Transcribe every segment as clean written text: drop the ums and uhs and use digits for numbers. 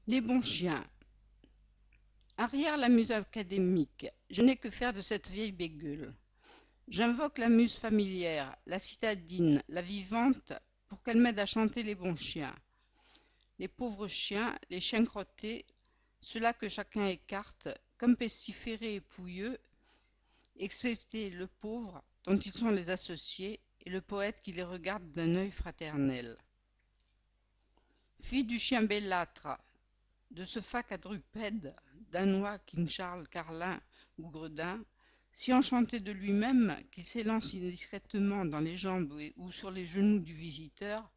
Les bons chiens. Arrière la muse académique, je n'ai que faire de cette vieille bégueule. J'invoque la muse familière, la citadine, la vivante, pour qu'elle m'aide à chanter les bons chiens. Les pauvres chiens, les chiens crottés, ceux-là que chacun écarte, comme pestiférés et pouilleux, excepté le pauvre, dont ils sont les associés, et le poète qui les regarde d'un œil fraternel. Fille du chien bellâtre, de ce phaque quadrupède, danois, king Charles, carlin ou gredin, si enchanté de lui-même qu'il s'élance indiscrètement dans les jambes ou sur les genoux du visiteur,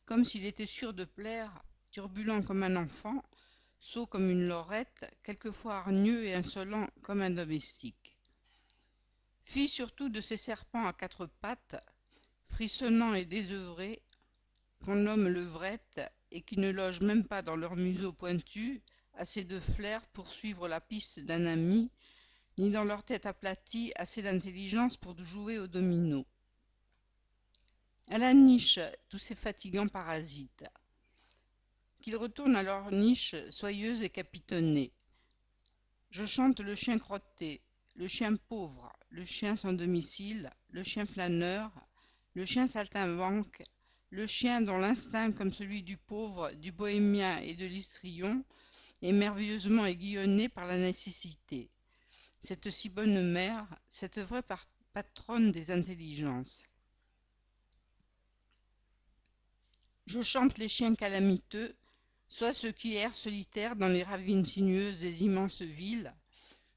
comme s'il était sûr de plaire, turbulent comme un enfant, sot comme une lorette, quelquefois hargneux et insolent comme un domestique. Fille surtout de ces serpents à quatre pattes, frissonnants et désœuvrés, qu'on nomme levrettes, et qui ne logent même pas dans leur museau pointu assez de flair pour suivre la piste d'un ami, ni dans leur tête aplatie assez d'intelligence pour jouer au domino. À la niche, tous ces fatigants parasites. Qu'ils retournent à leur niche soyeuse et capitonnée. Je chante le chien crotté, le chien pauvre, le chien sans domicile, le chien flâneur, le chien saltimbanque, le chien dont l'instinct, comme celui du pauvre, du bohémien et de l'histrion, est merveilleusement aiguillonné par la nécessité. Cette si bonne mère, cette vraie patronne des intelligences. Je chante les chiens calamiteux, soit ceux qui errent solitaires dans les ravines sinueuses des immenses villes,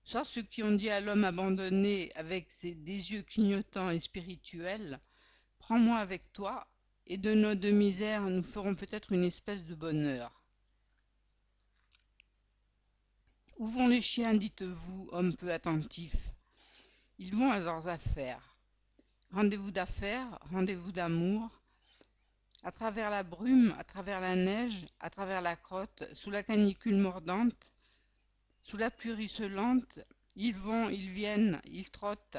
soit ceux qui ont dit à l'homme abandonné avec des yeux clignotants et spirituels, prends-moi avec toi, et de nos deux misères nous ferons peut-être une espèce de bonheur. Où vont les chiens, dites-vous, hommes peu attentifs? Ils vont à leurs affaires. Rendez-vous d'affaires, rendez-vous d'amour. À travers la brume, à travers la neige, à travers la crotte, sous la canicule mordante, sous la pluie ruisselante, ils vont, ils viennent, ils trottent,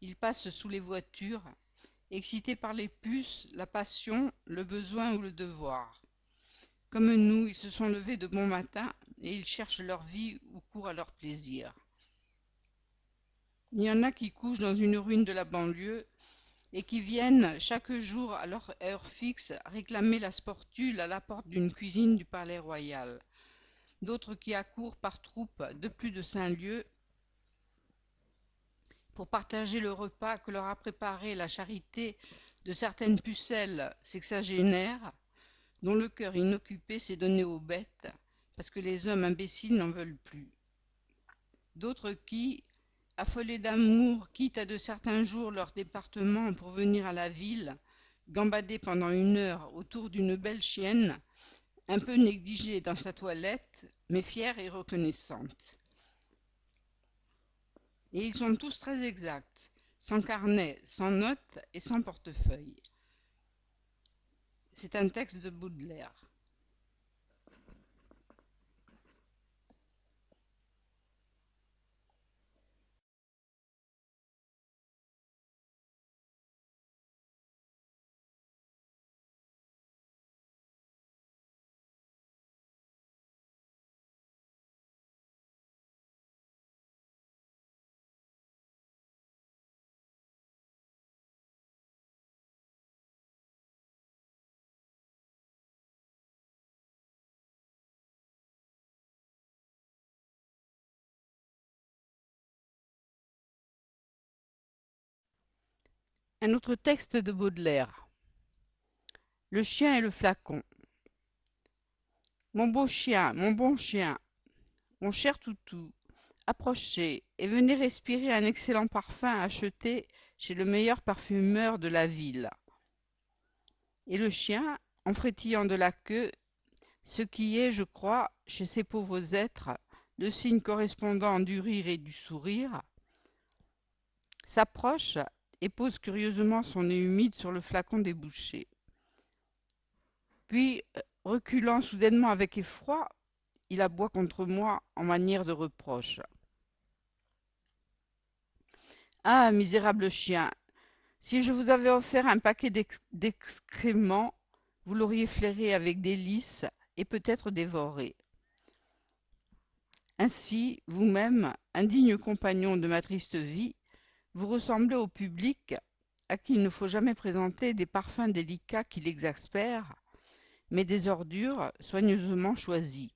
ils passent sous les voitures, excités par les puces, la passion, le besoin ou le devoir. Comme nous, ils se sont levés de bon matin et ils cherchent leur vie ou courent à leur plaisir. Il y en a qui couchent dans une ruine de la banlieue et qui viennent chaque jour à leur heure fixe réclamer la sportule à la porte d'une cuisine du palais royal. D'autres qui accourent par troupes de plus de 5 lieues pour partager le repas que leur a préparé la charité de certaines pucelles sexagénaires dont le cœur inoccupé s'est donné aux bêtes parce que les hommes imbéciles n'en veulent plus. D'autres qui, affolés d'amour, quittent à de certains jours leur département pour venir à la ville, gambader pendant 1 heure autour d'une belle chienne, un peu négligée dans sa toilette, mais fière et reconnaissante. Et ils sont tous très exacts, sans carnet, sans notes et sans portefeuille. C'est un texte de Baudelaire. Un autre texte de Baudelaire. Le chien et le flacon. Mon beau chien, mon bon chien, mon cher toutou, approchez et venez respirer un excellent parfum acheté chez le meilleur parfumeur de la ville. Et le chien, en frétillant de la queue, ce qui est, je crois, chez ces pauvres êtres, le signe correspondant du rire et du sourire, s'approche et pose curieusement son nez humide sur le flacon débouché. Puis, reculant soudainement avec effroi, il aboie contre moi en manière de reproche. Ah, misérable chien, si je vous avais offert un paquet d'excréments, vous l'auriez flairé avec délice et peut-être dévoré. Ainsi, vous-même, indigne compagnon de ma triste vie, vous ressemblez au public à qui il ne faut jamais présenter des parfums délicats qui l'exaspèrent, mais des ordures soigneusement choisies.